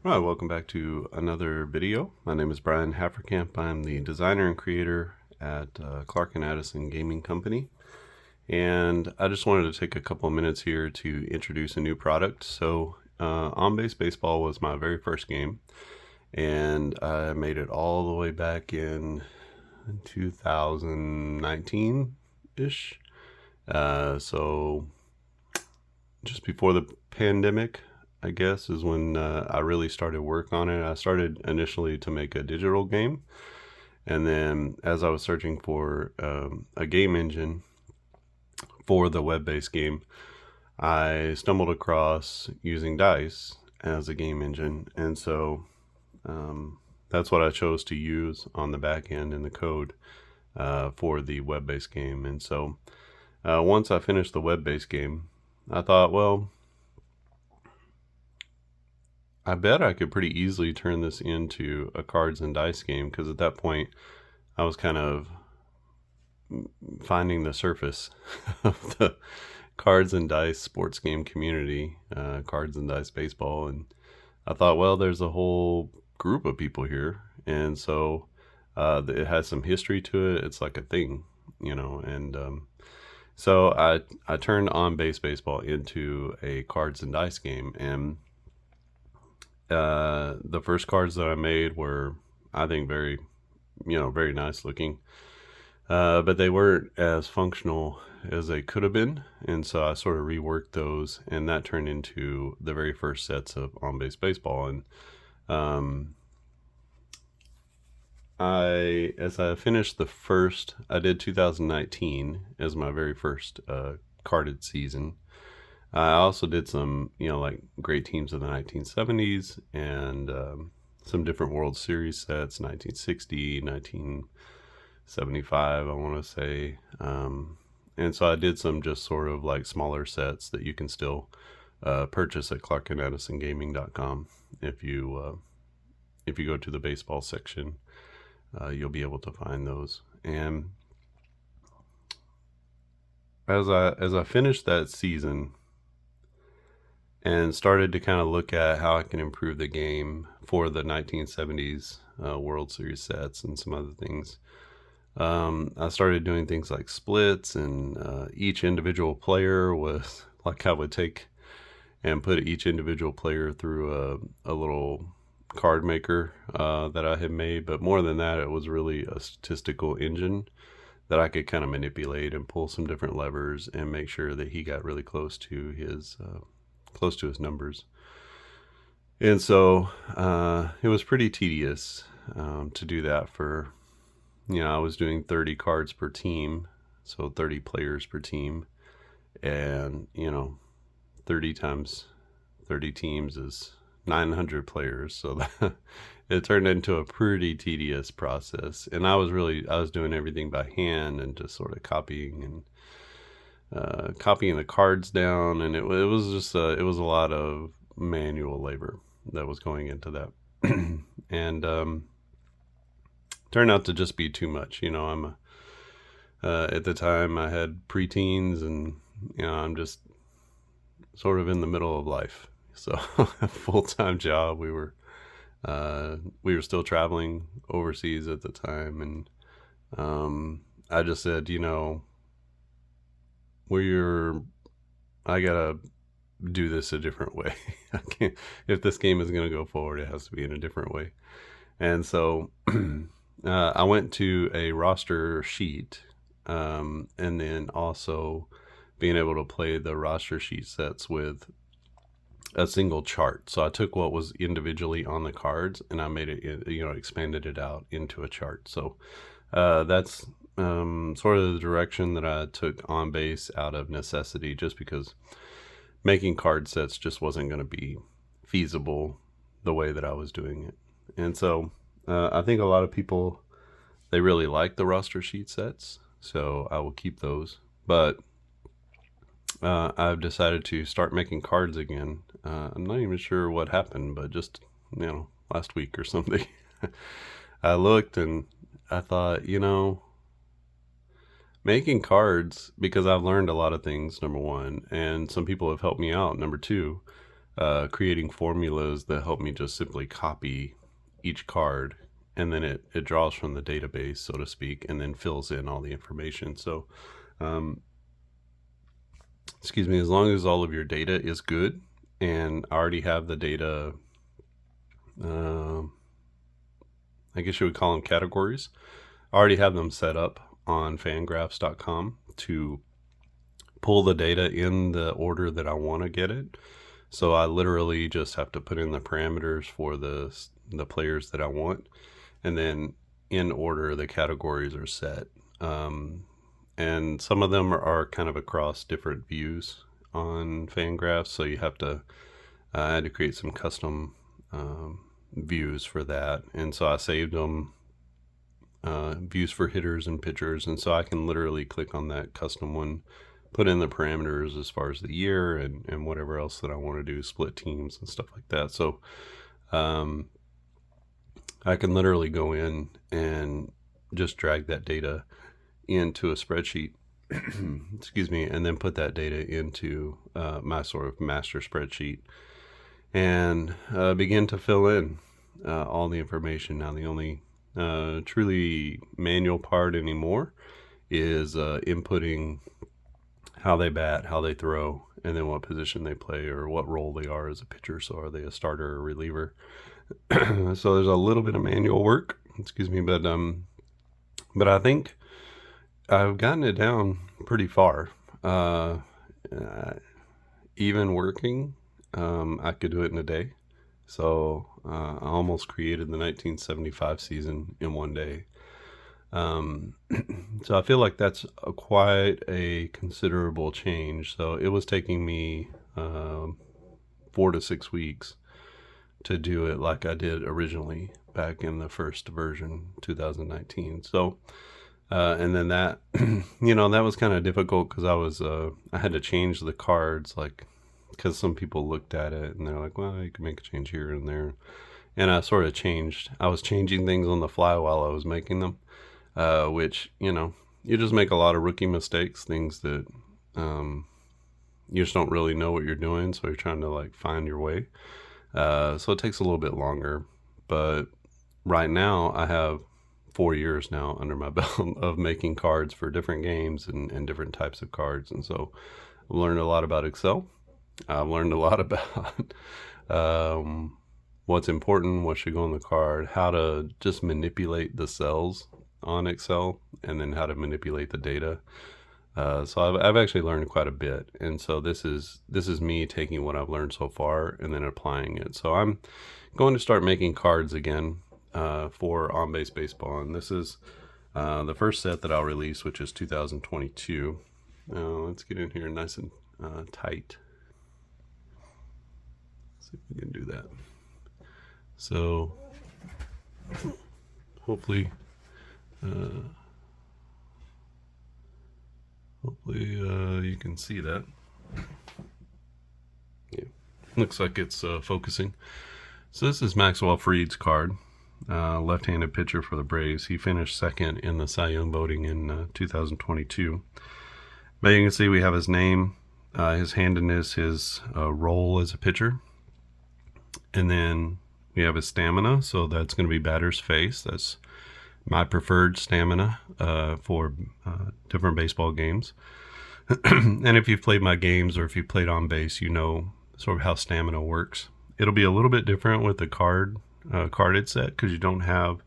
Right, welcome back to another video. My name is Brian Hafferkamp. I'm the designer and creator at Clark and Addison Gaming Company. And I just wanted to take a couple of minutes here to introduce a new product. So, On-Base Baseball was my very first game, and I made it all the way back in 2019-ish. So just before the pandemic, I guess, is when I really started work on it. I started initially to make a digital game, and then as I was searching for a game engine for the web-based game, I stumbled across using dice as a game engine, and so that's what I chose to use on the back end in the code for the web-based game. And so once I finished the web-based game, I thought, well, I bet I could pretty easily turn this into a cards and dice game, because at that point I was kind of finding the surface of the cards and dice sports game community, cards and dice baseball. And I thought, well, there's a whole group of people here. And so it has some history to it. It's like a thing, and so I turned On-Base Baseball into a cards and dice game. And the first cards that I made were, I think, very nice looking, but they weren't as functional as they could have been. And so I sort of reworked those, and that turned into the very first sets of On-Base Baseball. And as I finished the first, I did 2019 as my very first carded season. I also did some, like great teams of the 1970s, and some different World Series sets, 1960, 1975, I want to say. And so I did some just sort of like smaller sets that you can still purchase at clarkandaddisongaming.com. If you go to the baseball section, you'll be able to find those. And as I finished that season and started to kind of look at how I can improve the game for the 1970s World Series sets and some other things, I started doing things like splits, and each individual player was like, I would take and put each individual player through a little card maker that I had made. But more than that, it was really a statistical engine that I could kind of manipulate and pull some different levers and make sure that he got really close to his numbers. And so it was pretty tedious to do that for, I was doing 30 cards per team, so 30 players per team. And, 30 times 30 teams is 900 players. So that, it turned into a pretty tedious process. And I was doing everything by hand and just sort of copying the cards down, and it was just it was a lot of manual labor that was going into that. And turned out to just be too much. I'm at the time I had preteens, and I'm just sort of in the middle of life, so a full-time job. We were still traveling overseas at the time, and I just said, I gotta do this a different way. I can't, if this game is going to go forward, it has to be in a different way. And so I went to a roster sheet, and then also being able to play the roster sheet sets with a single chart. So I took what was individually on the cards, and I made it, expanded it out into a chart. So that's sort of the direction that I took On-Base out of necessity, just because making card sets just wasn't going to be feasible the way that I was doing it. And so I think a lot of people, they really like the roster sheet sets, so I will keep those. But I've decided to start making cards again. I'm not even sure what happened, but just, last week or something, I looked and I thought, making cards, because I've learned a lot of things, number one, and some people have helped me out, number two, creating formulas that help me just simply copy each card, and then it draws from the database, so to speak, and then fills in all the information. So, excuse me, as long as all of your data is good, and I already have the data, I guess you would call them categories. I already have them set up on fangraphs.com to pull the data in the order that I want to get it. So I literally just have to put in the parameters for the players that I want, and then in order the categories are set. And some of them are kind of across different views on Fangraphs, so you have to. I had to create some custom views for that, and so I saved them views for hitters and pitchers, and so I can literally click on that custom one, put in the parameters as far as the year and whatever else that I want to do, split teams and stuff like that. So I can literally go in and just drag that data into a spreadsheet, excuse me, and then put that data into my sort of master spreadsheet and begin to fill in all the information. Now, the only truly manual part anymore is inputting how they bat, how they throw, and then what position they play or what role they are as a pitcher. So are they a starter or reliever? So there's a little bit of manual work, excuse me, but I think I've gotten it down pretty far. Even working, I could do it in a day. So I almost created the 1975 season in one day. So I feel like that's quite a considerable change. So it was taking me 4 to 6 weeks to do it like I did originally back in the first version, 2019. So and then that, that was kind of difficult because I had to change the cards, like, because some people looked at it and they're like, well, you can make a change here and there. And I sort of I was changing things on the fly while I was making them, which, you just make a lot of rookie mistakes, things that you just don't really know what you're doing. So you're trying to like find your way. So it takes a little bit longer. But right now I have 4 years now under my belt of making cards for different games and different types of cards. And so I've learned a lot about Excel. I've learned a lot about what's important, what should go on the card, how to just manipulate the cells on Excel, and then how to manipulate the data. So I've actually learned quite a bit. And so this is me taking what I've learned so far and then applying it. So I'm going to start making cards again for On Base Baseball. And this is the first set that I'll release, which is 2022. Let's get in here nice and tight. See if we can do that. So hopefully you can see that. Yeah, looks like it's focusing. So this is Maxwell Fried's card, left-handed pitcher for the Braves. He finished second in the Cy Young voting in 2022. But you can see we have his name, his handedness, his role as a pitcher. And then we have his stamina. So that's going to be batter's face. That's my preferred stamina for different baseball games. And if you've played my games or if you've played on base, you know sort of how stamina works. It'll be a little bit different with the carded set because you don't have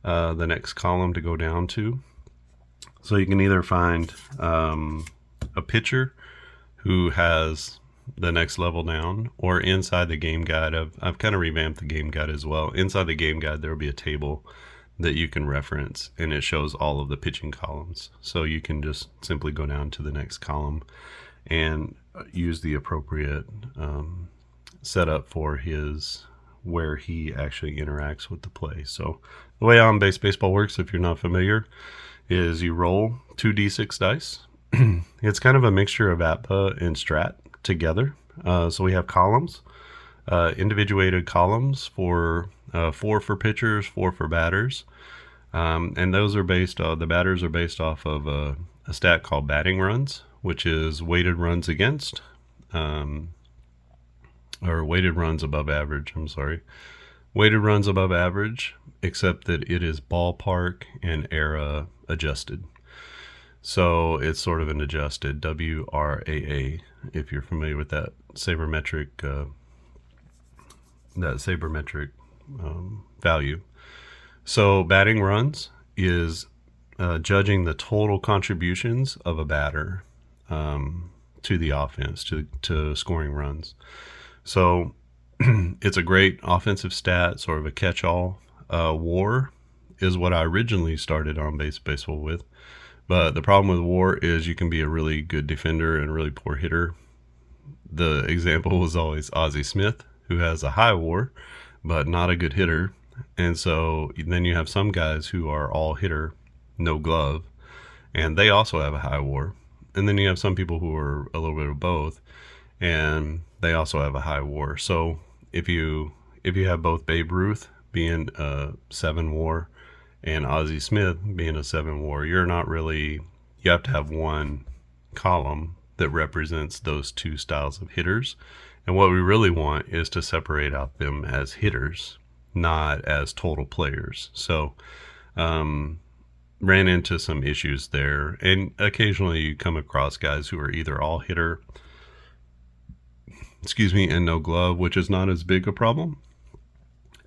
the next column to go down to. So you can either find a pitcher who has the next level down, or inside the game guide. I've kind of revamped the game guide as well. Inside the game guide, there will be a table that you can reference, and it shows all of the pitching columns. So you can just simply go down to the next column and use the appropriate setup for where he actually interacts with the play. So the way On Base Baseball works, if you're not familiar, is you roll 2d6 dice. It's kind of a mixture of APA and Strat together. So we have columns, individuated columns for 4 for pitchers, 4 for batters. And those are the batters are based off of a stat called batting runs, which is weighted runs against. or weighted runs above average. I'm sorry. Weighted runs above average, except that it is ballpark and era adjusted. So it's sort of an adjusted WRAA, if you're familiar with that sabermetric value. So batting runs is judging the total contributions of a batter to the offense, to scoring runs. So it's a great offensive stat, sort of a catch-all. WAR is what I originally started on baseball with. But the problem with WAR is you can be a really good defender and a really poor hitter. The example was always Ozzie Smith, who has a high WAR, but not a good hitter. And so then you have some guys who are all hitter, no glove, and they also have a high WAR. And then you have some people who are a little bit of both, and they also have a high WAR. So if you have both Babe Ruth being a 7 WAR and Ozzie Smith being a 7 WAR, you have to have one column that represents those two styles of hitters. And what we really want is to separate out them as hitters, not as total players. So ran into some issues there, and occasionally you come across guys who are either all hitter, and no glove, which is not as big a problem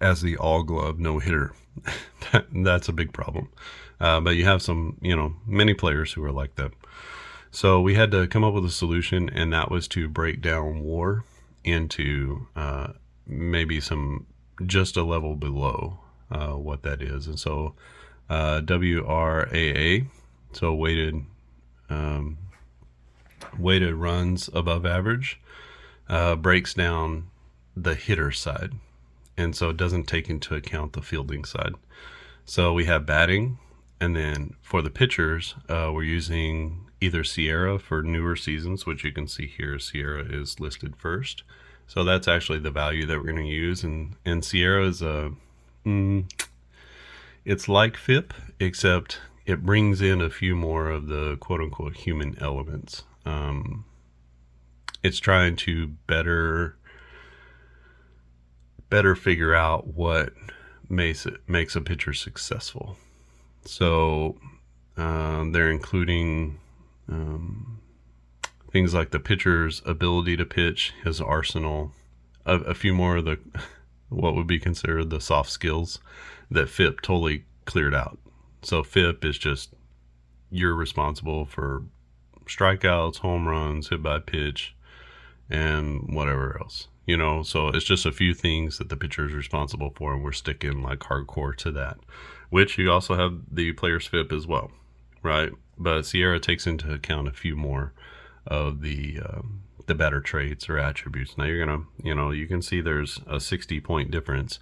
as the all glove no hitter. That's a big problem. But you have some, many players who are like that. So we had to come up with a solution, and that was to break down WAR into maybe just a level below what that is. And so WRAA, so weighted runs above average, breaks down the hitter side, and so it doesn't take into account the fielding side. So we have batting, and then for the pitchers, we're using either Sierra for newer seasons, which you can see here. Sierra is listed first, so that's actually the value that we're going to use. And Sierra is it's like FIP, except it brings in a few more of the quote-unquote human elements. It's trying to better figure out what makes a pitcher successful. So they're including things like the pitcher's ability to pitch, his arsenal, a few more of the what would be considered the soft skills that FIP totally cleared out. So FIP is just, you're responsible for strikeouts, home runs, hit by pitch, and whatever else. So it's just a few things that the pitcher is responsible for, and we're sticking like hardcore to that, which you also have the player's FIP as well, right? But Sierra takes into account a few more of the better traits or attributes. Now you're gonna, you can see there's a 60-point difference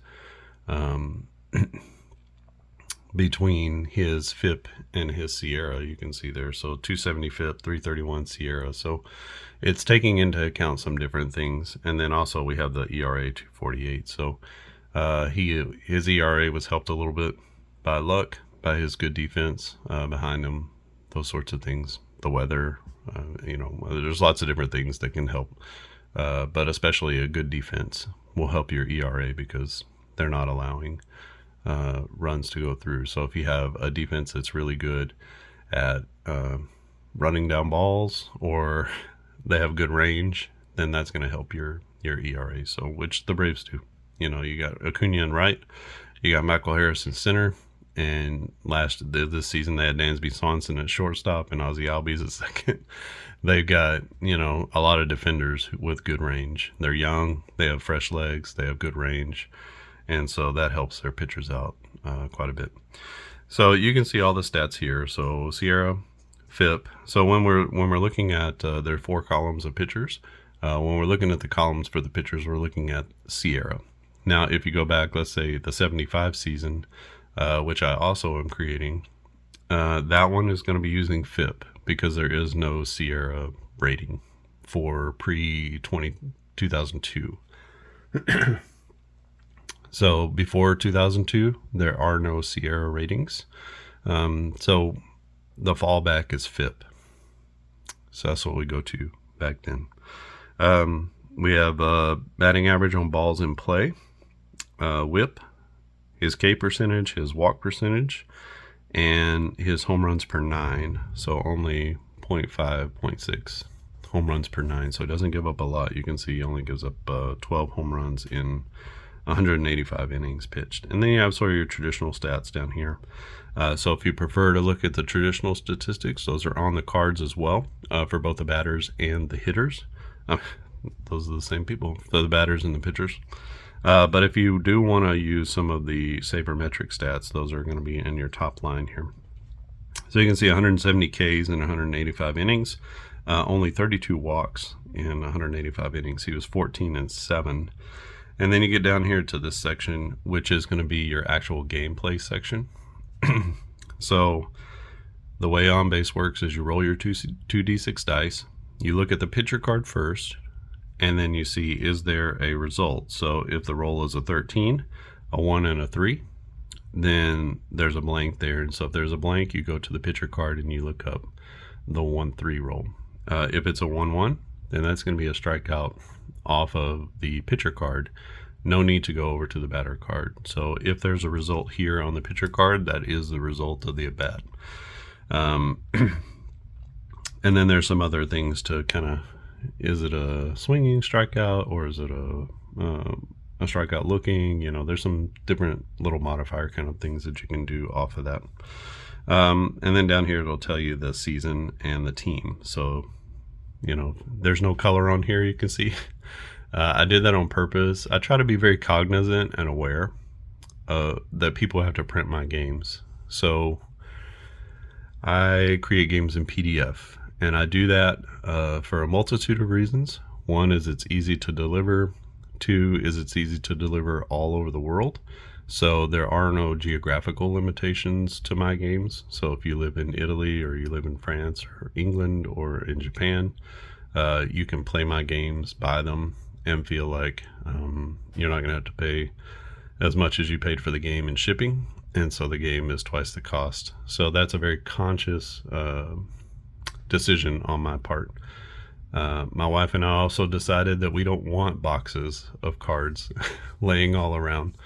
between his FIP and his Sierra. You can see there, so 270 FIP, 331 Sierra. So it's taking into account some different things. And then also we have the ERA 248. So his ERA was helped a little bit by luck, by his good defense behind him, those sorts of things, the weather, there's lots of different things that can help, but especially a good defense will help your ERA because they're not allowing runs to go through. So if you have a defense that's really good at running down balls, or they have good range, then that's going to help your ERA. So, which the Braves do. You got Acuna in right, you got Michael Harris in center, and this season they had Dansby Swanson at shortstop and Ozzie Albies at second. They've got a lot of defenders with good range. They're young, they have fresh legs, they have good range, and so that helps their pitchers out quite a bit. So you can see all the stats here. So Sierra, FIP. So when we're looking at there are 4 columns of pitchers. When we're looking at the columns for the pitchers, we're looking at Sierra. Now, if you go back, let's say the 75 season, which I also am creating, that one is going to be using FIP because there is no Sierra rating for pre-2002. So before 2002, there are no Sierra ratings. So the fallback is FIP. So that's what we go to back then. We have batting average on balls in play, whip, his K percentage, his walk percentage, and his home runs per 9. So only 0.5, 0.6 home runs per 9. So it doesn't give up a lot. You can see he only gives up 12 home runs in 185 innings pitched. And then you have sort of your traditional stats down here. So if you prefer to look at the traditional statistics, those are on the cards as well, for both the batters and the hitters. Those are the same people, for the batters and the pitchers. But if you do want to use some of the sabermetric stats, those are going to be in your top line here. So you can see 170 Ks in 185 innings, only 32 walks in 185 innings. He was 14-7. And then you get down here to this section, which is going to be your actual gameplay section. So the way on base works is you roll your 2d6 dice, you look at the pitcher card first, and then you see, is there a result? So if the roll is a 13, a 1, and a 3, then there's a blank there. And so if there's a blank, you go to the pitcher card and you look up the 1-3 roll. If it's a 1-1, then that's going to be a strikeout off of the pitcher card. No need to go over to the batter card. So if there's a result here on the pitcher card, that is the result of the at-bat. And then there's some other things to kind of, is it a swinging strikeout, or is it a strikeout looking? You know, there's some different little modifier kind of things that you can do off of that. And then down here, it'll tell you the season and the team. So, you know, there's no color on here, you can see. I did that on purpose. I try to be very cognizant and aware that people have to print my games. So I create games in PDF, and I do that for a multitude of reasons. One is it's easy to deliver. Two is it's easy to deliver all over the world. So there are no geographical limitations to my games. So if you live in Italy, or you live in France or England or in Japan, you can play my games, buy them, and feel like you're not going to have to pay as much as you paid for the game in shipping. And so the game is twice the cost. So that's a very conscious decision on my part. My wife and I also decided that we don't want boxes of cards laying all around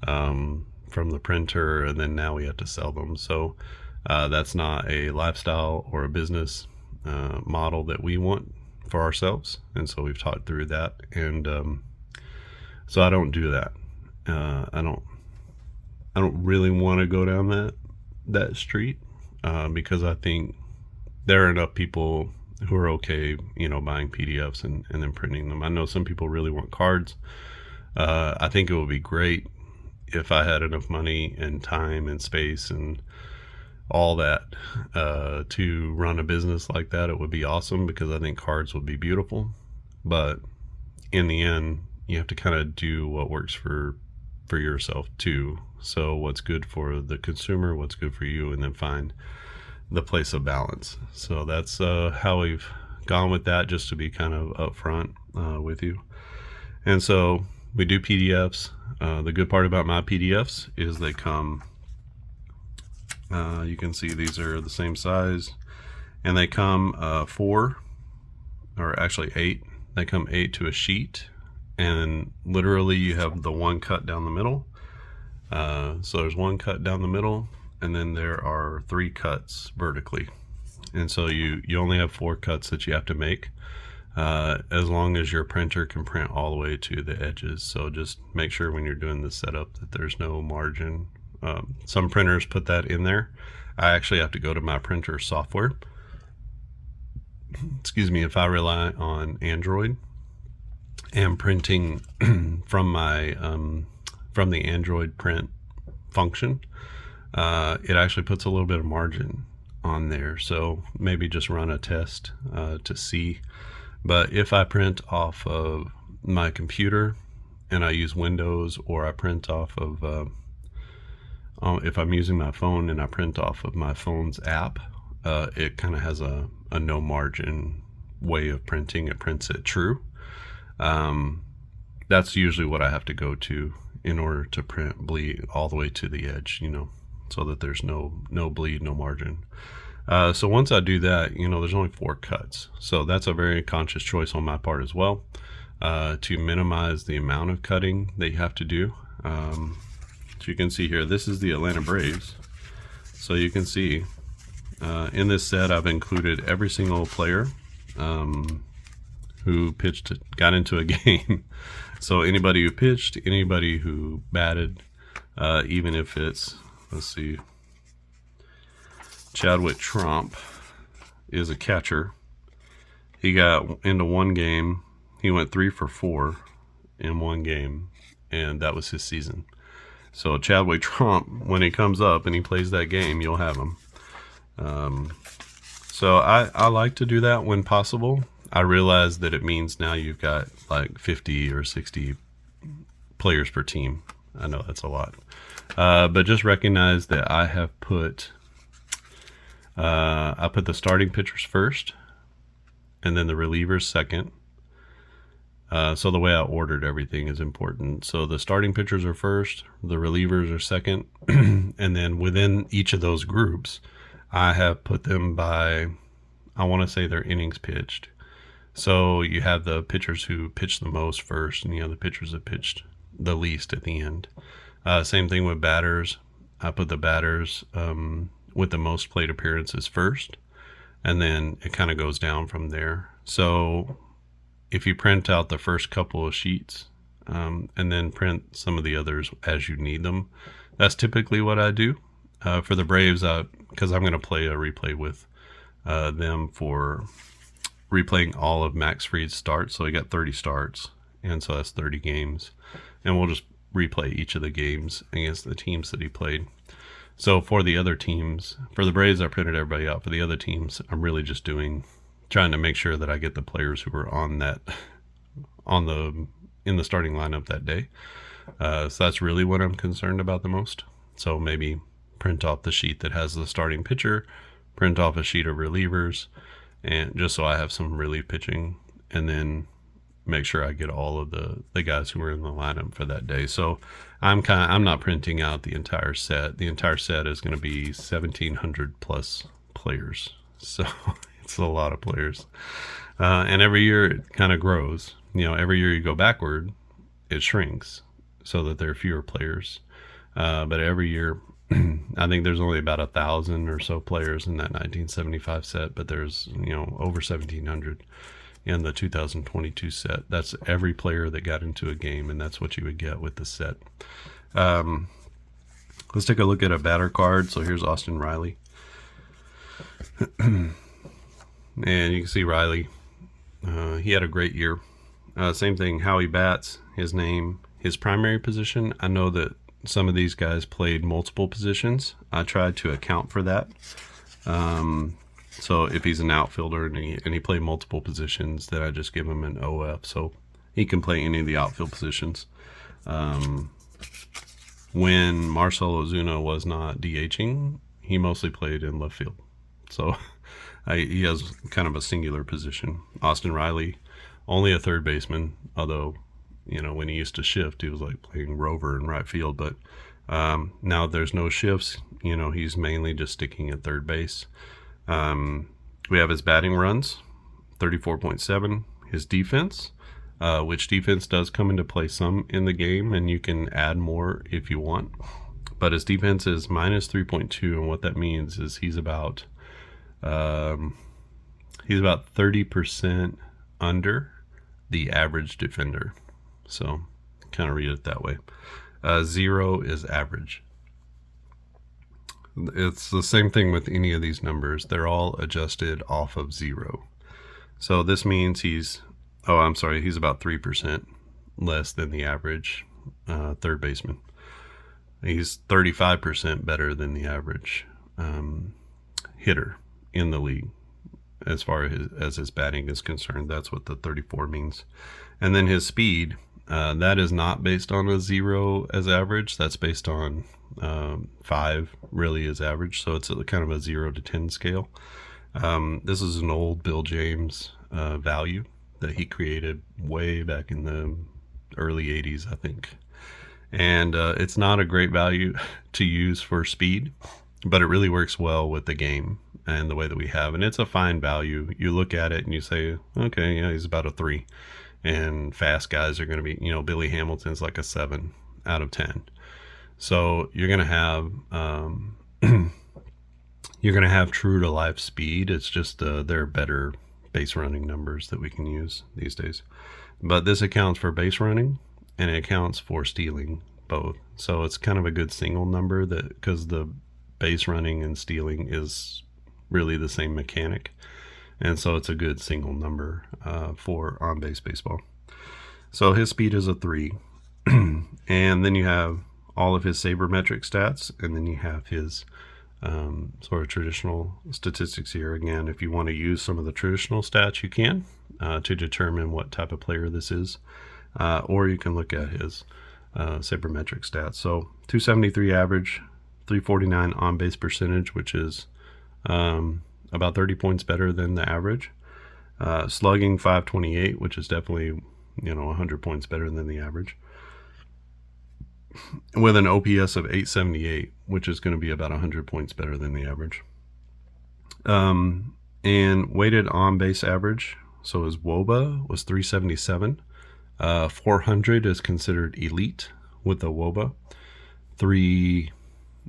from the printer, and then now we have to sell them. So that's not a lifestyle or a business model that we want for ourselves. And so we've talked through that. And so I don't do that. I don't really want to go down that street because I think there are enough people who are okay, you know, buying PDFs and then printing them. I know some people really want cards. I think it would be great if I had enough money and time and space and all that to run a business like that. It would be awesome, because I think cards would be beautiful. But in the end, you have to kind of do what works for yourself too. So what's good for the consumer, what's good for you, and then find the place of balance. So that's how we've gone with that, just to be kind of upfront with you. And so we do PDFs. The good part about my PDFs is they come, you can see these are the same size, and they come 4, or actually 8. They come 8 to a sheet, and literally you have the one cut down the middle. So there's one cut down the middle, and then there are 3 cuts vertically. And so you only have 4 cuts that you have to make, as long as your printer can print all the way to the edges. So just make sure when you're doing the setup that there's no margin. Some printers put that in there. I actually have to go to my printer software. Excuse me, if I rely on Android and printing from my from the Android print function, it actually puts a little bit of margin on there. So maybe just run a test to see. But if I print off of my computer and I use Windows, or I print off of if I'm using my phone and I print off of my phone's app, it kind of has a no margin way of printing. It prints it true. That's usually what I have to go to in order to print bleed all the way to the edge, you know, so that there's no bleed, no margin. So once I do that, you know, there's only 4 cuts. So that's a very conscious choice on my part as well. to minimize the amount of cutting that you have to do. So you can see here, this is the Atlanta Braves. So you can see in this set, I've included every single player who got into a game. So anybody who pitched, anybody who batted, even if it's, let's see, Chadwick Tromp is a catcher. He got into one game. He went 3 for 4 in one game, and that was his season. So Chadwick Tromp, when he comes up and he plays that game, you'll have him. So I like to do that when possible. I realize that it means now you've got like 50 or 60 players per team. I know that's a lot. But just recognize that I have put the starting pitchers first, and then the relievers second. So the way I ordered everything is important. So the starting pitchers are first, the relievers are second, and then within each of those groups, I have put them by, I want to say their innings pitched. So you have the pitchers who pitched the most first, and you have the pitchers that pitched the least at the end. Same thing with batters. I put the batters with the most plate appearances first, and then it kind of goes down from there. So if you print out the first couple of sheets and then print some of the others as you need them, that's typically what I do. For the Braves, because I'm going to play a replay with them for replaying all of Max Fried's starts. So he got 30 starts, and so that's 30 games. And we'll just replay each of the games against the teams that he played. So for the other teams, for the Braves, I printed everybody out. For the other teams, I'm really just trying to make sure that I get the players who are in the starting lineup that day. So that's really what I'm concerned about the most. So maybe print off the sheet that has the starting pitcher, print off a sheet of relievers, and just so I have some relief pitching, and then make sure I get all of the guys who are in the lineup for that day. So I'm not printing out the entire set. The entire set is going to be 1,700 plus players. So it's a lot of players. And every year it kind of grows. Every year you go backward, it shrinks so that there are fewer players. But every year, I think there's only about 1,000 or so players in that 1975 set, but there's, over 1,700 in the 2022 set. That's every player that got into a game, and that's what you would get with the set. Let's take a look at a batter card. So here's Austin Riley. And you can see Riley, he had a great year. Same thing, how he bats, his name, his primary position. I know that some of these guys played multiple positions. I tried to account for that. So if he's an outfielder and he played multiple positions, then I just give him an OF. So he can play any of the outfield positions. When Marcell Ozuna was not DHing, he mostly played in left field. So he has kind of a singular position. Austin Riley, only a third baseman, although, when he used to shift, he was like playing rover in right field. But now there's no shifts. He's mainly just sticking at third base. We have his batting runs, 34.7. His defense, which defense does come into play some in the game, and you can add more if you want. But his defense is minus 3.2, and what that means is he's about 30% under the average defender. So kind of read it that way. 0 is average. It's the same thing with any of these numbers. They're all adjusted off of 0. So this means he's about 3% less than the average third baseman. He's 35% better than the average hitter in the league as far as his batting is concerned. That's what the 34 means. And then his speed, that is not based on a 0 as average. That's based on 5 really is average. So it's kind of a 0 to 10 scale. This is an old Bill James value that he created way back in the early 80s, I think. And it's not a great value to use for speed, but it really works well with the game and the way that we have. And it's a fine value. You look at it and you say, okay, yeah, he's about a 3. and fast guys are going to be, Billy Hamilton's like a 7 out of 10. So you're going to have true to life speed. It's just there are better base running numbers that we can use these days. But this accounts for base running and it accounts for stealing both. So it's kind of a good single number, that because the base running and stealing is really the same mechanic. And so it's a good single number for on-base baseball. So his speed is a 3. And then you have all of his sabermetric stats, and then you have his sort of traditional statistics here. Again, if you want to use some of the traditional stats, you can to determine what type of player this is. Or you can look at his sabermetric stats. So 273 average, 349 on-base percentage, which is about 30 points better than the average. Slugging 528, which is definitely 100 points better than the average, with an OPS of 878, which is going to be about 100 points better than the average. And weighted on-base average, so his WOBA was 377. 400 is considered elite with the WOBA.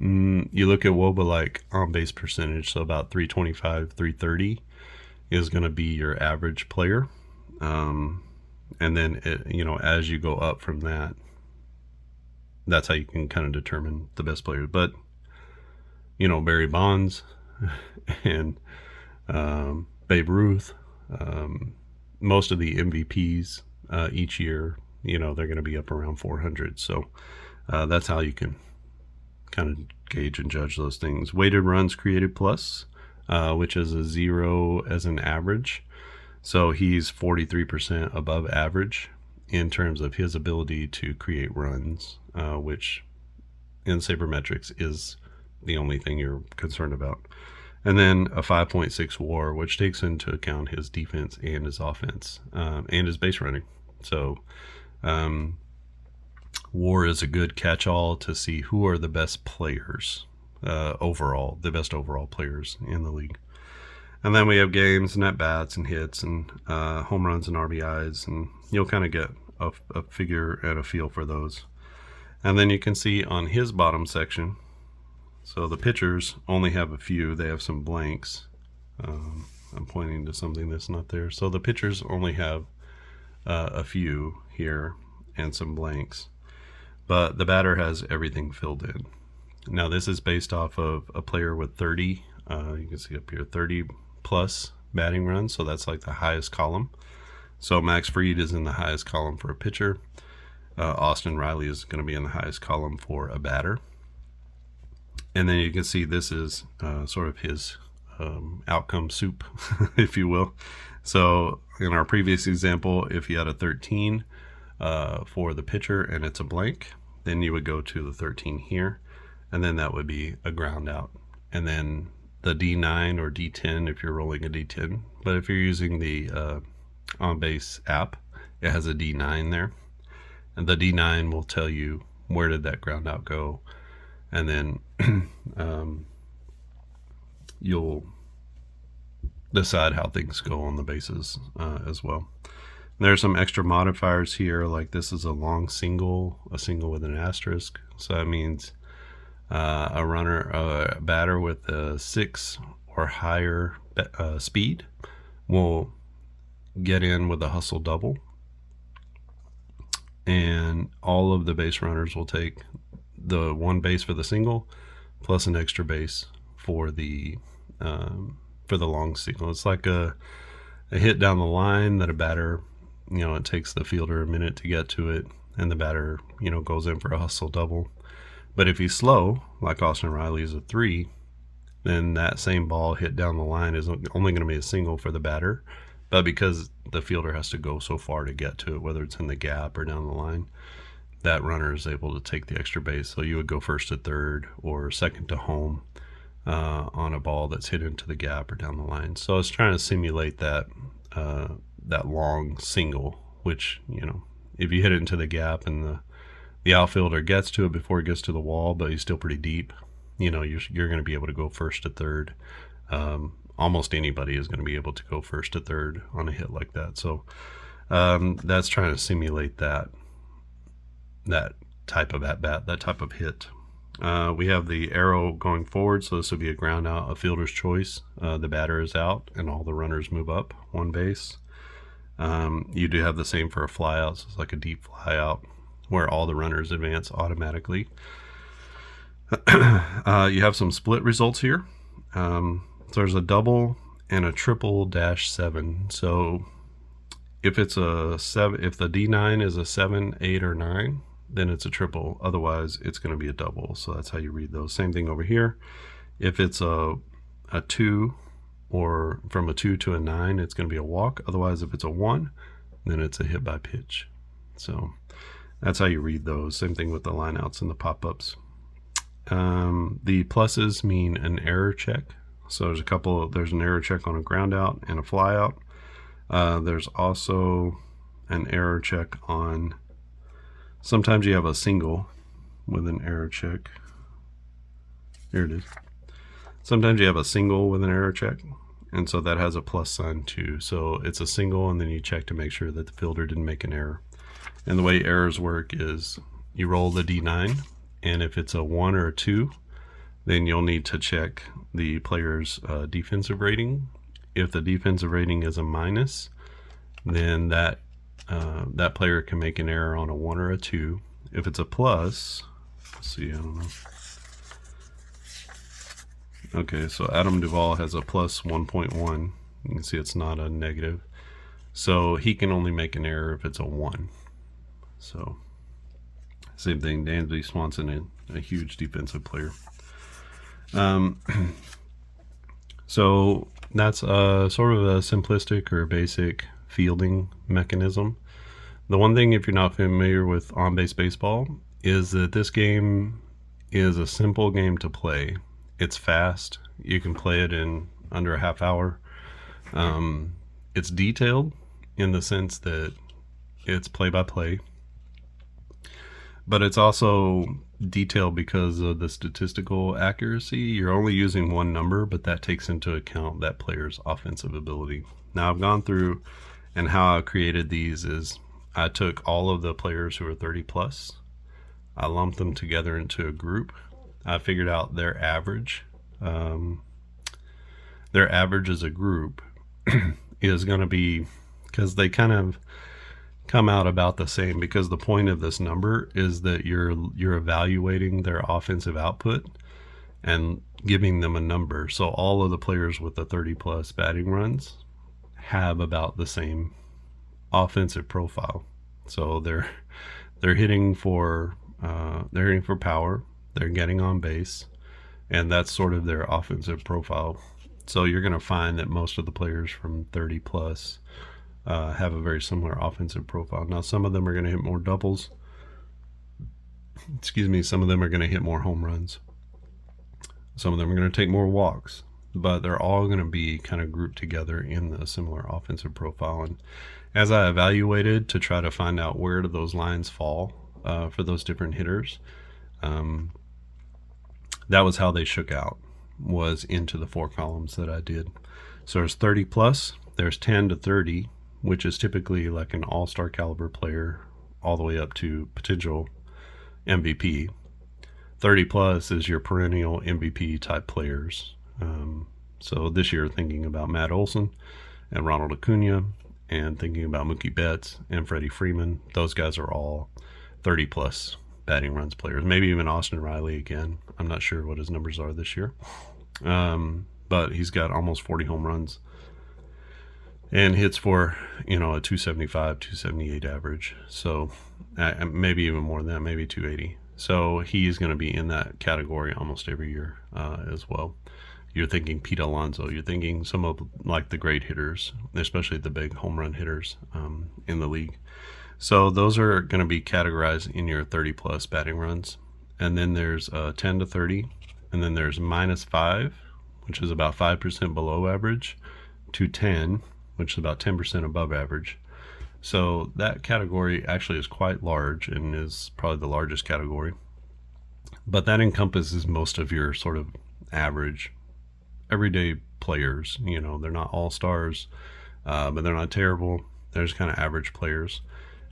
You look at WOBA like on-base percentage, so about 325, 330 is going to be your average player. And then, as you go up from that, that's how you can kind of determine the best players. But, Barry Bonds and Babe Ruth, most of the MVPs each year, they're going to be up around 400. So that's how you can kind of gauge and judge those things. Weighted runs created plus, which is a 0 as an average. So he's 43% above average in terms of his ability to create runs, which in sabermetrics is the only thing you're concerned about. And then a 5.6 WAR, which takes into account his defense and his offense and his base running. So WAR is a good catch-all to see who are the best players overall, the best overall players in the league. And then we have games and at-bats and hits and home runs and RBIs, and you'll kind of get a figure and a feel for those. And then you can see on his bottom section, so the pitchers only have a few. They have some blanks. I'm pointing to something that's not there. So the pitchers only have a few here and some blanks. But the batter has everything filled in. Now this is based off of a player with 30. You can see up here 30 plus batting runs. So that's like the highest column. So Max Fried is in the highest column for a pitcher. Austin Riley is going to be in the highest column for a batter. And then you can see this is sort of his outcome soup, if you will. So in our previous example, if you had a 13 for the pitcher and it's a blank, then you would go to the 13 here, and then that would be a ground out. And then the D9 or D10 if you're rolling a D10. But if you're using the on-base app, it has a D9 there. And the D9 will tell you where did that ground out go. And then you'll decide how things go on the bases as well. There are some extra modifiers here, like this is a long single, a single with an asterisk. So that means a batter with a 6 or higher speed will get in with a hustle double. And all of the base runners will take the one base for the single plus an extra base for the long single. It's like a hit down the line that a batter, it takes the fielder a minute to get to it, and the batter, goes in for a hustle double. But if he's slow, like Austin Riley is a 3, then that same ball hit down the line is only going to be a single for the batter. But because the fielder has to go so far to get to it, whether it's in the gap or down the line, that runner is able to take the extra base. So you would go first to third or second to home on a ball that's hit into the gap or down the line. So I was trying to simulate that long single, which, if you hit it into the gap and the outfielder gets to it before it gets to the wall, but he's still pretty deep, you're going to be able to go first to third. Almost anybody is going to be able to go first to third on a hit like that. So That's trying to simulate that type of at bat, that type of hit. We have the arrow going forward, so this would be a ground out, a fielder's choice. The batter is out, and all the runners move up one base. You do have the same for a fly out, so it's like a deep fly out where all the runners advance automatically. You have some split results here. So there's a double and a triple -7. So if it's a 7, if the D9 is a 7, 8, or 9, then it's a triple. Otherwise, it's going to be a double. So that's how you read those. Same thing over here. If it's a 2, or from a 2 to a 9, it's going to be a walk. Otherwise, if it's a 1, then it's a hit by pitch. So that's how you read those. Same thing with the lineouts and the pop-ups. The pluses mean an error check. So there's an error check on a ground out and a fly out. There's also an error check on, sometimes you have a single with an error check. Here it is. Sometimes you have a single with an error check, and so that has a plus sign too. So it's a single, and then you check to make sure that the fielder didn't make an error. And the way errors work is you roll the D9, and if it's a 1 or a 2, then you'll need to check the player's defensive rating. If the defensive rating is a minus, then that player can make an error on a 1 or a 2. If it's a plus, let's see, I don't know. Okay, so Adam Duvall has a plus 1.1. You can see it's not a negative. So he can only make an error if it's a 1. So same thing, Dansby Swanson, a huge defensive player. So that's sort of a simplistic or basic fielding mechanism. The one thing, if you're not familiar with on-base baseball, is that this game is a simple game to play. It's fast. You can play it in under a half hour. It's detailed in the sense that it's play-by-play, but it's also detailed because of the statistical accuracy. You're only using one number, but that takes into account that player's offensive ability. Now, I've gone through, and how I created these is I took all of the players who are 30 plus, I lumped them together into a group. I figured out their average. Their average as a group is going to be, because they kind of come out about the same, because the point of this number is that you're evaluating their offensive output and giving them a number. So all of the players with the 30 plus batting runs have about the same offensive profile. So they're hitting for power, they're getting on base, and that's sort of their offensive profile. So you're going to find that most of the players from 30 plus have a very similar offensive profile. Now, some of them are going to hit more doubles. Some of them are going to hit more home runs. Some of them are going to take more walks, but they're all going to be kind of grouped together in the similar offensive profile. And as I evaluated to try to find out where do those lines fall for those different hitters, that was how they shook out, was into the 4 columns that I did. So there's 30 plus, there's 10 to 30, which is typically like an all-star caliber player, all the way up to potential MVP. 30 plus is your perennial MVP type players. So this year, thinking about Matt Olson and Ronald Acuna, and thinking about Mookie Betts and Freddie Freeman. Those guys are all 30 plus batting runs players. Maybe even Austin Riley again. I'm not sure what his numbers are this year. But he's got almost 40 home runs and hits for, a 275, 278 average. So maybe even more than that, maybe 280. So he's going to be in that category almost every year as well. You're thinking Pete Alonso. You're thinking some of like the great hitters, especially the big home run hitters in the league. So those are going to be categorized in your 30 plus batting runs. And then there's 10 to 30. And then there's -5, which is about 5% below average, to 10, which is about 10% above average. So that category actually is quite large and is probably the largest category. But that encompasses most of your sort of average, everyday players. They're not all stars, but they're not terrible. There's kind of average players.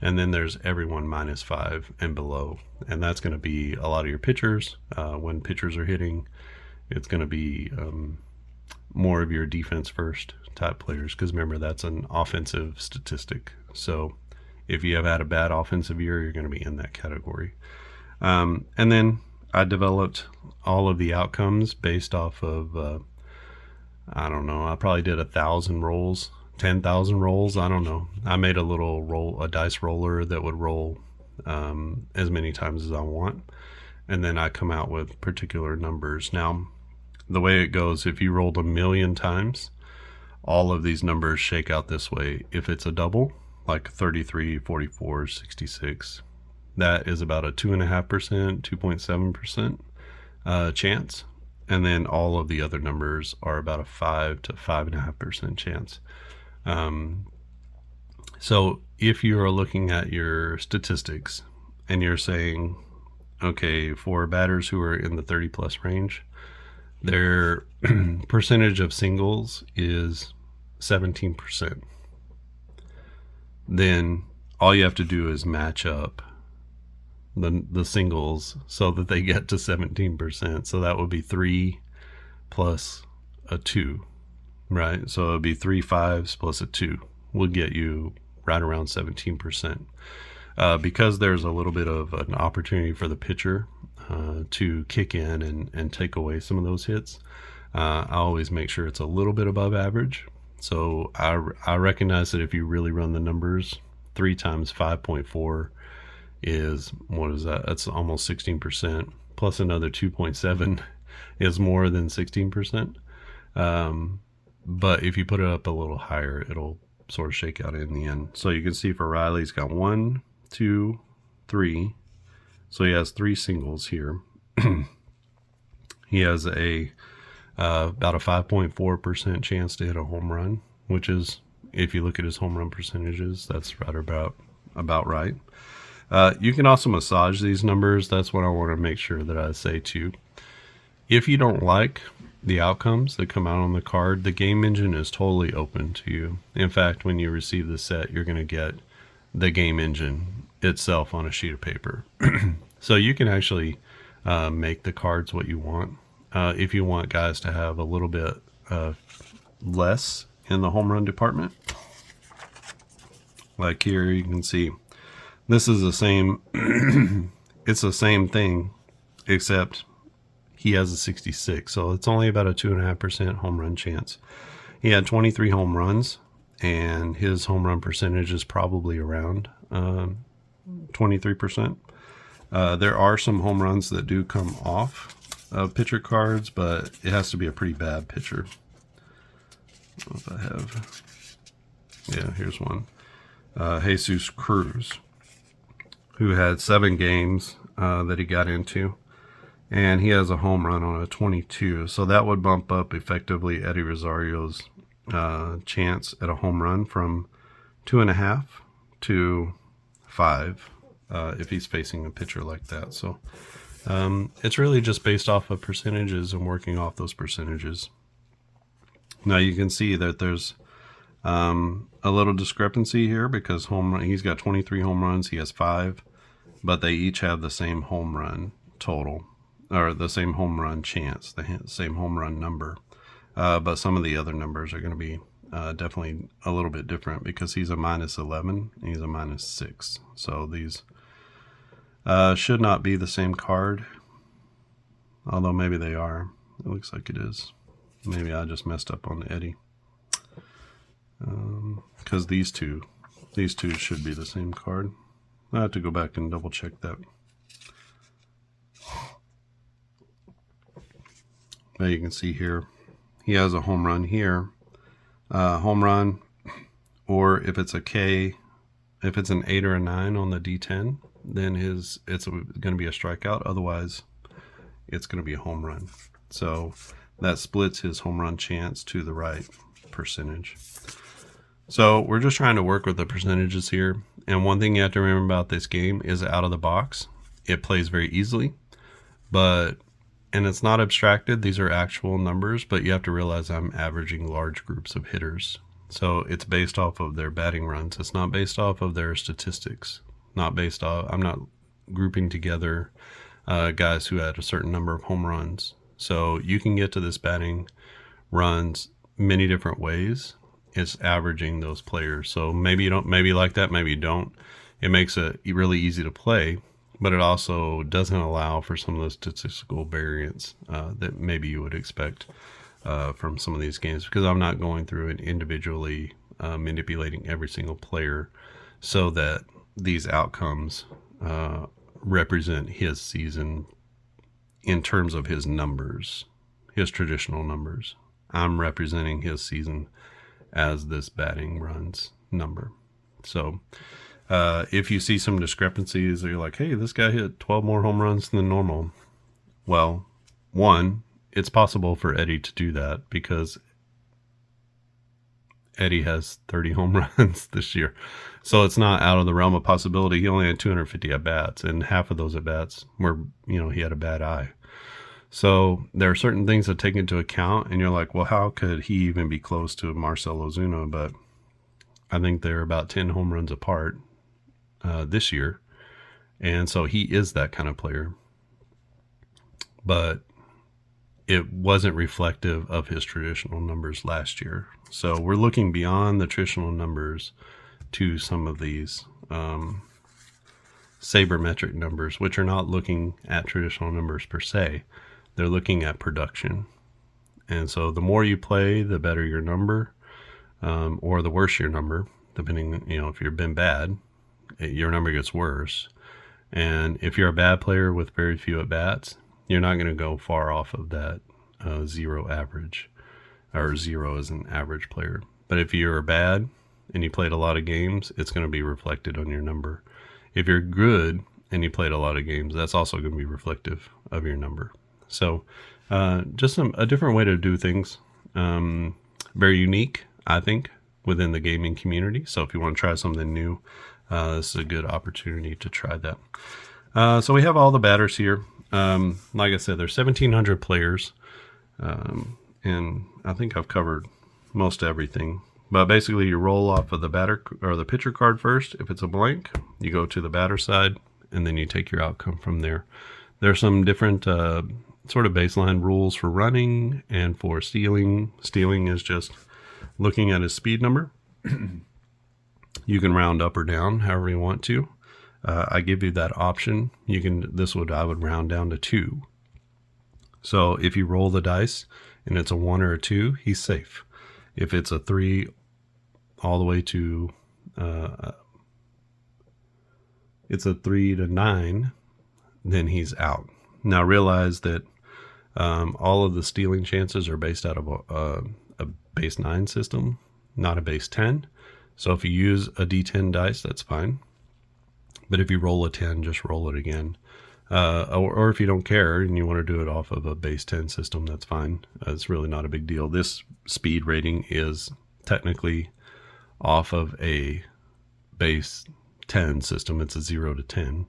And then there's everyone -5 and below. And that's going to be a lot of your pitchers. When pitchers are hitting, it's going to be more of your defense first type players. Because remember, that's an offensive statistic. So if you have had a bad offensive year, you're going to be in that category. And then I developed all of the outcomes based off of, I don't know, I probably did 1,000 rolls, 10,000 rolls. I don't know. I made a little a dice roller that would roll as many times as I want. And then I come out with particular numbers. Now, the way it goes, if you rolled 1,000,000 times, all of these numbers shake out this way. If it's a double, like 33, 44, 66, that is about a 2.5%, 2.7% chance. And then all of the other numbers are about a 5 to 5.5% chance. So if you are looking at your statistics and you're saying, okay, for batters who are in the 30 plus range, their percentage of singles is 17%. Then all you have to do is match up the singles so that they get to 17%. So that would be 3 plus a 2, right? So it would be 3 5s plus a 2 would get you right around 17%. Because there's a little bit of an opportunity for the pitcher to kick in and take away some of those hits, I always make sure it's a little bit above average. So I recognize that if you really run the numbers, 3 times 5.4 is, what is that? That's almost 16%. Plus another 2.7 is more than 16%. But if you put it up a little higher, it'll sort of shake out in the end. So you can see for Riley, he's got 1, 2, 3. So he has 3 singles here. He has about a 5.4% chance to hit a home run, which is, if you look at his home run percentages, that's right about right. You can also massage these numbers. That's what I want to make sure that I say too. If you don't like the outcomes that come out on the card, the game engine is totally open to you. In fact, when you receive the set, you're going to get the game engine itself on a sheet of paper. So you can actually make the cards what you want. If you want guys to have a little bit less in the home run department, like here you can see, this is the same. It's the same thing, except he has a 66, so it's only about a 2.5% home run chance. He had 23 home runs, and his home run percentage is probably around 23%. There are some home runs that do come off of pitcher cards, but it has to be a pretty bad pitcher. I don't know if I have. Yeah, here's one. Jesus Cruz, who had 7 games that he got into, and he has a home run on a 22. So that would bump up effectively Eddie Rosario's chance at a home run from 2.5 to 5 if he's facing a pitcher like that. So it's really just based off of percentages and working off those percentages. Now you can see that there's a little discrepancy here because he's got 23 home runs, he has 5, but they each have the same home run total, or the same home run chance, the same home run number. But some of the other numbers are going to be definitely a little bit different because he's a -11 and he's a -6. So these should not be the same card, although maybe they are. It looks like it is. Maybe I just messed up on the Eddie. Because these two should be the same card. I have to go back and double check that. But you can see here, he has a home run here. Home run, or if it's a K, if it's an 8 or a 9 on the D10, then it's going to be a strikeout. Otherwise, it's going to be a home run. So that splits his home run chance to the right percentage. So we're just trying to work with the percentages here. And one thing you have to remember about this game is out of the box, it plays very easily, and it's not abstracted. These are actual numbers, but you have to realize I'm averaging large groups of hitters. So it's based off of their batting runs. It's not based off of their statistics. Not based off. I'm not grouping together guys who had a certain number of home runs. So you can get to this batting runs many different ways. It's averaging those players. So maybe you don't, maybe you like that, maybe you don't. It makes it really easy to play, but it also doesn't allow for some of the statistical variance that maybe you would expect from some of these games, because I'm not going through and individually manipulating every single player so that these outcomes represent his season in terms of his numbers, his traditional numbers. I'm representing his season as this batting runs number. So if you see some discrepancies, or you're like, hey, this guy hit 12 more home runs than normal. Well, one, it's possible for Eddie to do that because Eddie has 30 home runs this year. So it's not out of the realm of possibility. He only had 250 at-bats, and half of those at-bats were, he had a bad eye. So there are certain things that take into account, and you're like, well, how could he even be close to Marcell Ozuna? But I think they're about 10 home runs apart this year. And so he is that kind of player. But it wasn't reflective of his traditional numbers last year. So we're looking beyond the traditional numbers to some of these sabermetric numbers, which are not looking at traditional numbers per se. They're looking at production. And so the more you play, the better your number, or the worse your number, depending, if you've been bad, your number gets worse. And if you're a bad player with very few at-bats, you're not going to go far off of that zero average, or zero as an average player. But if you're bad and you played a lot of games, it's going to be reflected on your number. If you're good and you played a lot of games, that's also going to be reflective of your number. So just a different way to do things. Very unique, I think, within the gaming community. So if you want to try something new, this is a good opportunity to try that. So we have all the batters here. Like I said, there's 1,700 players. And I think I've covered most everything. But basically, you roll off of the batter or the pitcher card first. If it's a blank, you go to the batter side, and then you take your outcome from there. There's some different sort of baseline rules for running and for stealing. Stealing is just looking at his speed number. You can round up or down however you want to. I give you that option. I would round down to 2. So if you roll the dice and it's a 1 or a 2, he's safe. If it's a 3 all the way to it's a 3 to 9, then he's out. Now realize that all of the stealing chances are based out of a base 9 system, not a base 10. So if you use a D10 dice, that's fine. But if you roll a 10, just roll it again. Or if you don't care and you want to do it off of a base 10 system, that's fine. It's really not a big deal. This speed rating is technically off of a base 10 system. It's a 0 to 10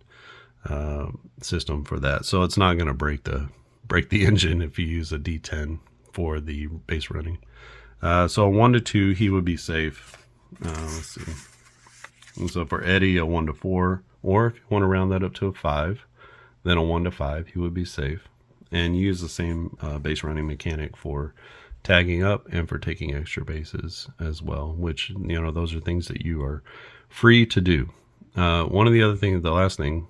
system for that. So it's not going to break the engine if you use a D10 for the base running. So a 1 to 2, he would be safe. Let's see. And so for Eddie, a 1 to 4, or if you want to round that up to a 5, then a 1 to 5, he would be safe. And use the same base running mechanic for tagging up and for taking extra bases as well, which, those are things that you are free to do. One of the other things, the last thing,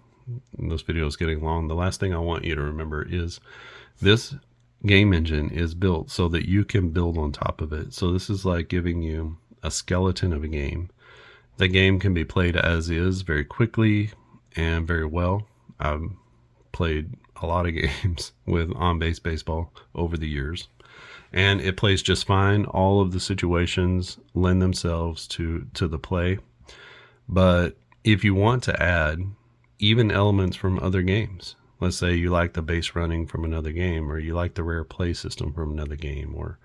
this video is getting long, the last thing I want you to remember is this game engine is built so that you can build on top of it. So this is like giving you a skeleton of a game. The game can be played as is very quickly and very well. I've played a lot of games with on-base baseball over the years, and it plays just fine. All of the situations lend themselves to the play. But if you want to add even elements from other games, let's say you like the base running from another game, or you like the rare play system from another game, or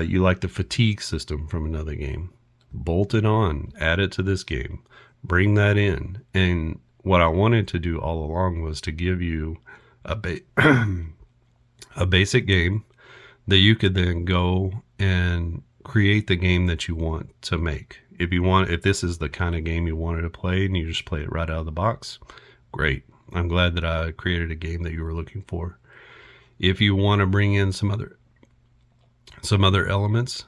you like the fatigue system from another game, bolt it on, add it to this game, bring that in. And what I wanted to do all along was to give you a basic game that you could then go and create the game that you want to make. If this is the kind of game you wanted to play and you just play it right out of the box, great. I'm glad that I created a game that you were looking for. If you want to bring in some other elements,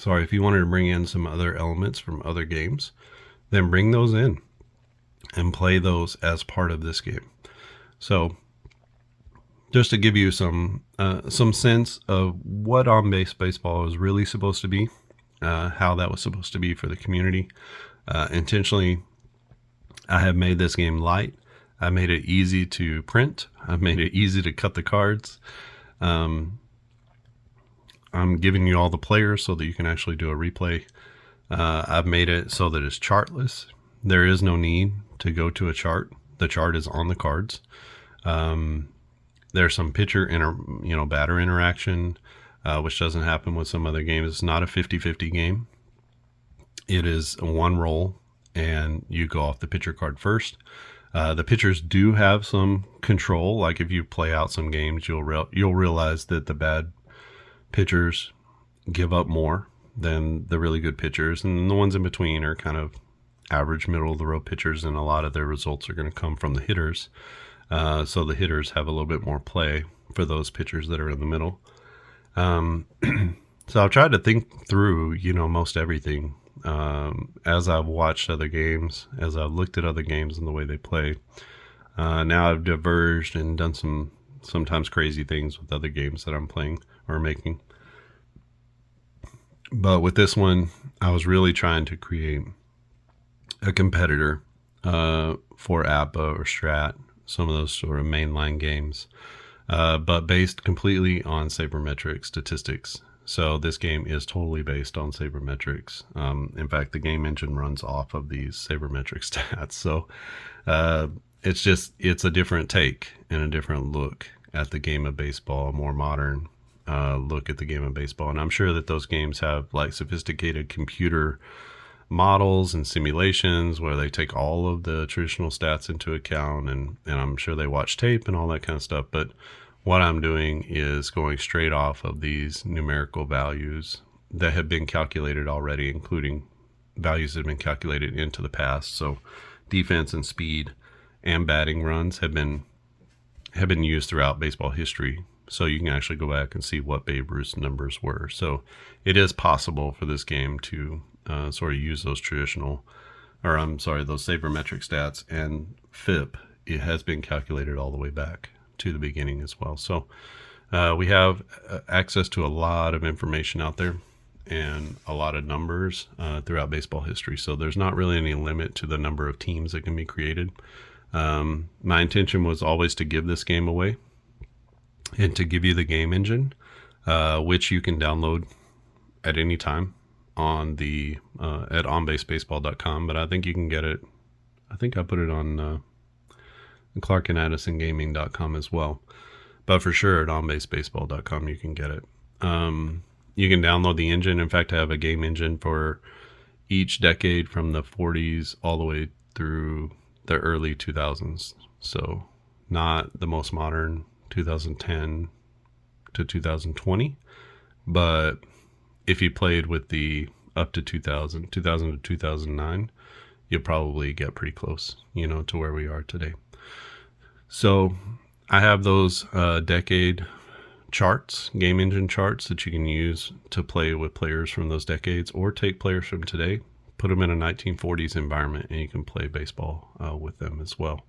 if you wanted to bring in some other elements from other games, then bring those in and play those as part of this game. So just to give you some sense of what on-base baseball is really supposed to be, how that was supposed to be for the community. Intentionally, I have made this game light. I made it easy to print. I've made it easy to cut the cards. I'm giving you all the players so that you can actually do a replay. I've made it so that it's chartless. There is no need to go to a chart. The chart is on the cards. There's some pitcher batter interaction, which doesn't happen with some other games. It's not a 50-50 game. It is one roll, and you go off the pitcher card first. The pitchers do have some control. Like if you play out some games, you'll realize that the bad pitchers give up more than the really good pitchers, and the ones in between are kind of average, middle of the road pitchers, and a lot of their results are going to come from the hitters. So the hitters have a little bit more play for those pitchers that are in the middle. So I've tried to think through, most everything as I've watched other games, as I've looked at other games and the way they play. Now I've diverged and done some sometimes crazy things with other games that I'm playing or making. But with this one, I was really trying to create a competitor for APBA or Strat, some of those sort of mainline games, but based completely on sabermetric statistics. So this game is totally based on sabermetrics. In fact, the game engine runs off of these sabermetric stats. So it's a different take and a different look at the game of baseball, a more modern look at the game of baseball. And I'm sure that those games have like sophisticated computer models and simulations where they take all of the traditional stats into account, and I'm sure they watch tape and all that kind of stuff. But what I'm doing is going straight off of these numerical values that have been calculated already, including values that have been calculated into the past. So defense and speed and batting runs have been used throughout baseball history. So you can actually go back and see what Babe Ruth's numbers were. So it is possible for this game to sort of use those those sabermetric stats, and FIP, it has been calculated all the way back to the beginning as well. So we have access to a lot of information out there and a lot of numbers throughout baseball history. So there's not really any limit to the number of teams that can be created. My intention was always to give this game away and to give you the game engine, which you can download at any time on the at onbasebaseball.com. But I think you can get it. I think I put it on clarkandaddisongaming.com as well. But for sure at onbasebaseball.com you can get it. You can download the engine. In fact, I have a game engine for each decade from the 40s all the way through the early 2000s. So not the most modern 2010 to 2020, but if you played with the up to 2000 to 2009, you'll probably get pretty close, to where we are today. So I have those decade charts, game engine charts that you can use to play with players from those decades, or take players from today, put them in a 1940s environment, and you can play baseball with them as well.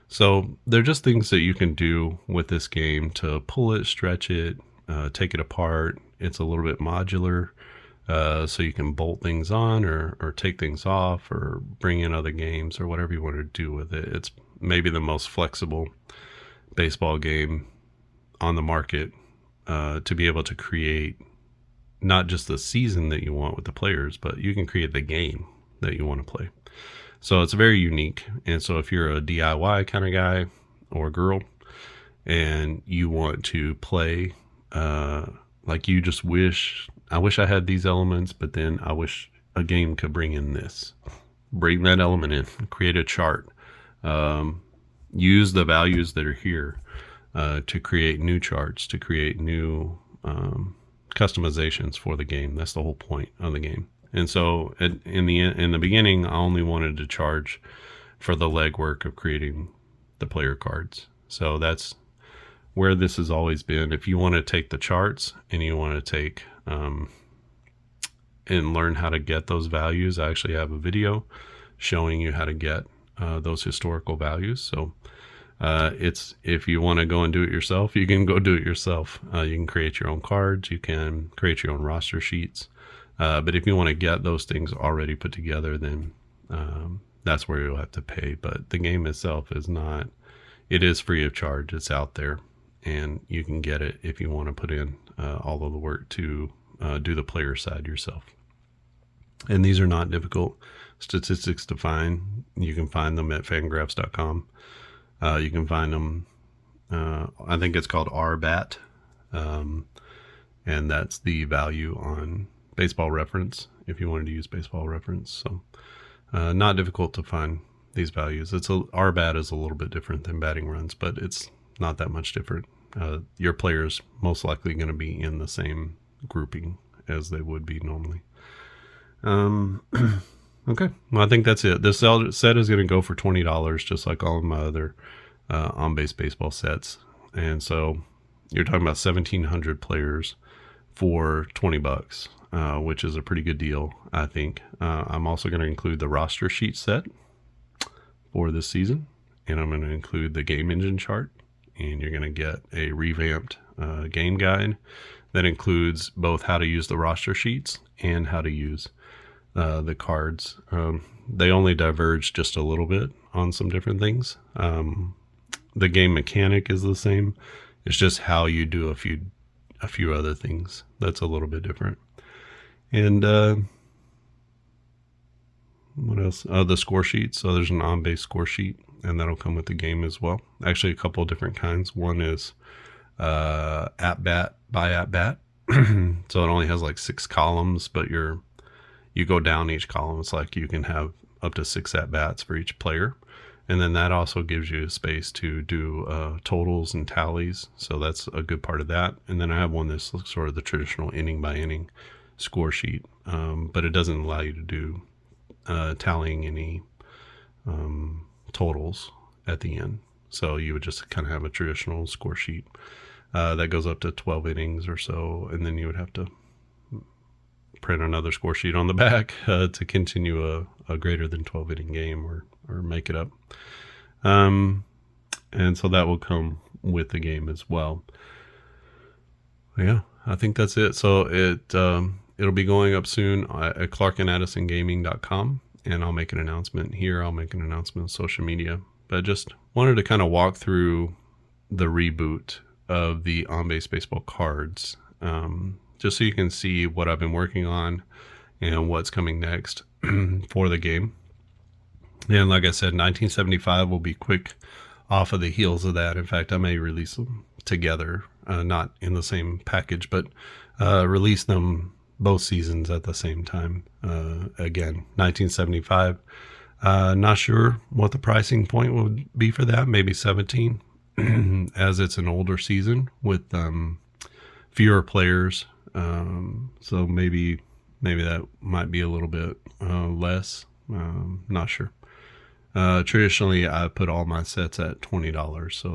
So they're just things that you can do with this game to pull it, stretch it, take it apart. It's a little bit modular, so you can bolt things on or take things off or bring in other games or whatever you want to do with it. It's maybe the most flexible baseball game on the market to be able to create not just the season that you want with the players, but you can create the game that you want to play. So it's very unique. And so if you're a DIY kind of guy or girl and you want to play like you just I wish I had these elements, but then I wish a game could bring in this. Bring that element in, create a chart, use the values that are here to create new charts, to create new customizations for the game. That's the whole point of the game. And so in the beginning, I only wanted to charge for the legwork of creating the player cards. So that's where this has always been. If you want to take the charts and you want to take and learn how to get those values, I actually have a video showing you how to get those historical values. So it's, if you want to go and do it yourself, you can go do it yourself. You can create your own cards, you can create your own roster sheets. But if you want to get those things already put together, then that's where you'll have to pay. But the game itself is not, it is free of charge. It's out there, and you can get it if you want to put in all of the work to do the player side yourself. And these are not difficult statistics to find. You can find them at fangraphs.com. You can find them, I think it's called RBAT, and that's the value on Baseball Reference, if you wanted to use Baseball Reference. So not difficult to find these values. RBAT is a little bit different than batting runs, but it's not that much different. Your player's most likely going to be in the same grouping as they would be normally. Okay, well, I think that's it. This set is going to go for $20, just like all of my other on-base baseball sets. And so you're talking about 1,700 players for $20, which is a pretty good deal, I think. I'm also going to include the roster sheet set for this season, and I'm going to include the game engine chart, and you're going to get a revamped game guide that includes both how to use the roster sheets and how to use the cards. They only diverge just a little bit on some different things. The game mechanic is the same. It's just how you do a few other things that's a little bit different. And what else? The score sheet. So there's an on-base score sheet, and that'll come with the game as well. Actually, a couple of different kinds. One is at-bat by at-bat. So it only has like 6 columns, but you go down each column. It's like you can have up to 6 at-bats for each player. And then that also gives you space to do totals and tallies. So that's a good part of that. And then I have one that's sort of the traditional inning by inning score sheet. But it doesn't allow you to do tallying any totals at the end. So you would just kind of have a traditional score sheet that goes up to 12 innings or so. And then you would have to print another score sheet on the back to continue a greater than 12 inning game or make it up. And so that will come with the game as well. Yeah, I think that's it. So it'll be going up soon at clarkandaddisongaming.com, and I'll make an announcement here. I'll make an announcement on social media. But I just wanted to kind of walk through the reboot of the on-base baseball cards, just so you can see what I've been working on and what's coming next for the game. And like I said, 1975 will be quick off of the heels of that. In fact, I may release them together, not in the same package, but release them both seasons at the same time. Again, 1975. Not sure what the pricing point would be for that. Maybe 17, as it's an older season with fewer players. So maybe that might be a little bit less. Not sure. Traditionally, I put all my sets at $20, so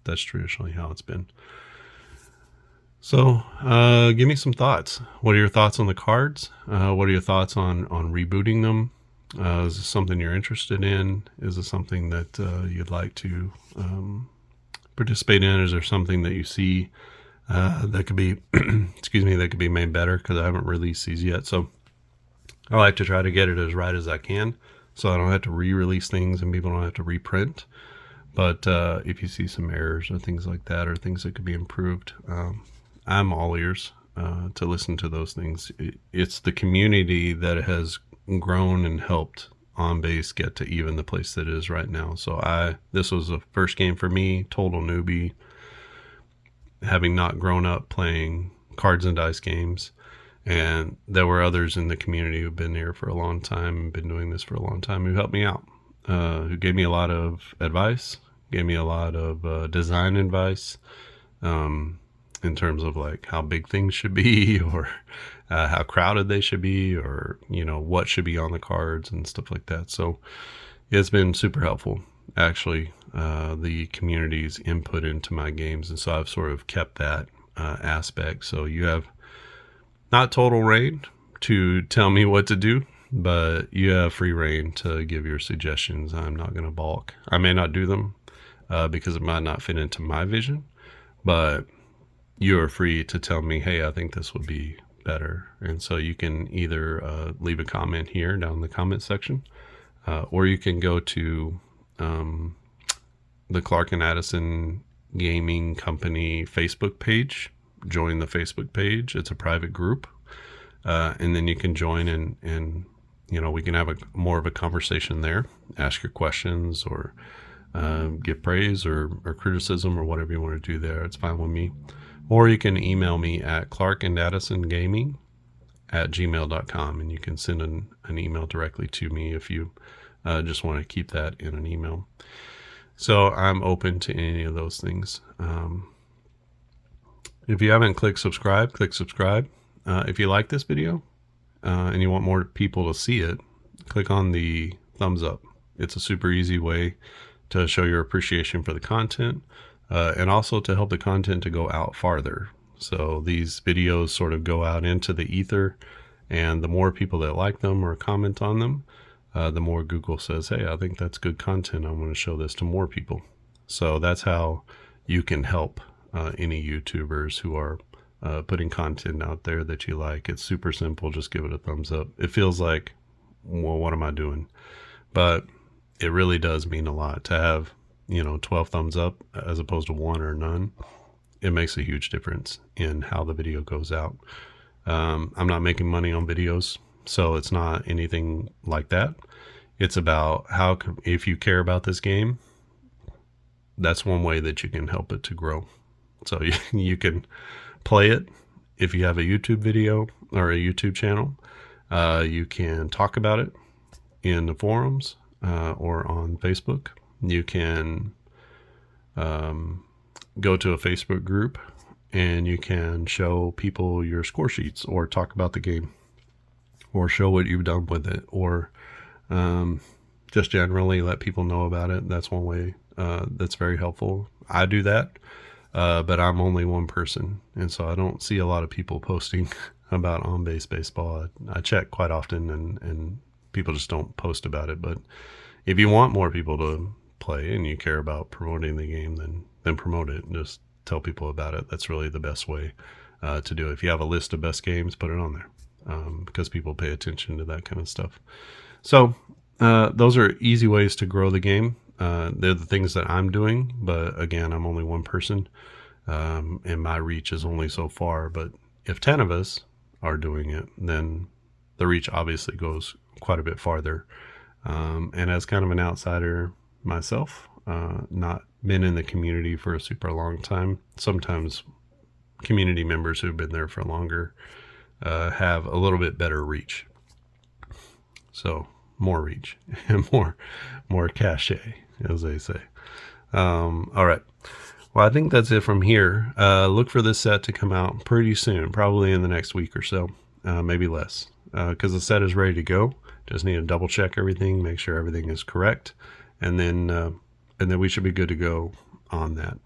that's traditionally how it's been. So, give me some thoughts. What are your thoughts on the cards? What are your thoughts on rebooting them? Is this something you're interested in? Is it something that you'd like to participate in? Is there something that you see that could be, that could be made better? Because I haven't released these yet, so I like to try to get it as right as I can, so I don't have to re-release things and people don't have to reprint. But if you see some errors or things like that, or things that could be improved, I'm all ears to listen to those things. It's the community that has grown and helped on base get to even the place that it is right now. So this was the first game for me, total newbie, having not grown up playing cards and dice games. And there were others in the community who've been here for a long time and been doing this for a long time who helped me out, who gave me a lot of advice, gave me a lot of design advice, in terms of like how big things should be, or how crowded they should be, or what should be on the cards and stuff like that. So it's been super helpful, actually, the community's input into my games, and so I've sort of kept that aspect. So you have not total reign to tell me what to do, but you have free reign to give your suggestions. I'm not going to balk. I may not do them because it might not fit into my vision, but you are free to tell me, hey, I think this would be better. And so you can either leave a comment here down in the comment section, or you can go to the Clark and Addison Gaming Company Facebook page, join the Facebook page. It's a private group. And then you can join and we can have more of a conversation there, ask your questions, or give praise or criticism or whatever you want to do there. It's fine with me. Or you can email me at clarkandaddisongaming@gmail.com, and you can send an email directly to me if you just want to keep that in an email. So I'm open to any of those things. If you haven't click subscribe. If you like this video and you want more people to see it, click on the thumbs up. It's a super easy way to show your appreciation for the content, and also to help the content to go out farther. So these videos sort of go out into the ether, and the more people that like them or comment on them, the more Google says, hey, I think that's good content. I want to show this to more people. So that's how you can help any YouTubers who are putting content out there that you like. It's super simple. Just give it a thumbs up. It feels like, well, what am I doing? But it really does mean a lot to have 12 thumbs up as opposed to 1 or none. It makes a huge difference in how the video goes out. I'm not making money on videos, so it's not anything like that. It's about if you care about this game, that's one way that you can help it to grow. So you can play it. If you have a YouTube video or a YouTube channel, you can talk about it in the forums or on Facebook. You can go to a Facebook group and you can show people your score sheets, or talk about the game, or show what you've done with it, or just generally let people know about it. That's one way that's very helpful. I do that, but I'm only one person, and so I don't see a lot of people posting about on-base baseball. I check quite often, and people just don't post about it. But if you want more people to play and you care about promoting the game, then promote it and just tell people about it. That's really the best way to do it. If you have a list of best games, put it on there, because people pay attention to that kind of stuff. So those are easy ways to grow the game. They're the things that I'm doing, but again, I'm only one person, and my reach is only so far. But if 10 of us are doing it, then the reach obviously goes quite a bit farther. And as kind of an outsider myself, not been in the community for a super long time, sometimes community members who've been there for longer have a little bit better reach. So more reach and more cachet, as they say. All right. Well, I think that's it from here. Look for this set to come out pretty soon, probably in the next week or so, maybe less, because the set is ready to go. Just need to double check everything, make sure everything is correct, and then we should be good to go on that.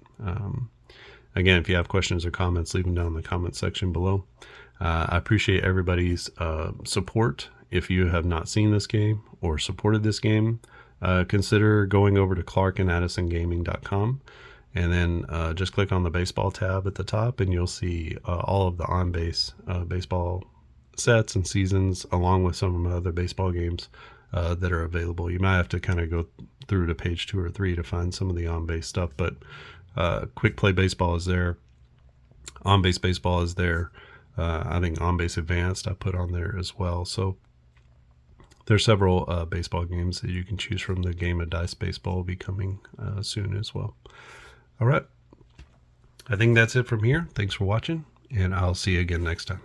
Again, if you have questions or comments, leave them down in the comment section below. I appreciate everybody's support. If you have not seen this game or supported this game, consider going over to clarkandaddisongaming.com, and then just click on the baseball tab at the top, and you'll see all of the on-base baseball sets and seasons, along with some of my other baseball games that are available. You might have to kind of go through to page 2 or 3 to find some of the on-base stuff, but Quick Play Baseball is there. On-base baseball is there. I think On-Base Advanced I put on there as well. So there's several baseball games that you can choose from. The Game of Dice Baseball will be coming soon as well. All right. I think that's it from here. Thanks for watching, and I'll see you again next time.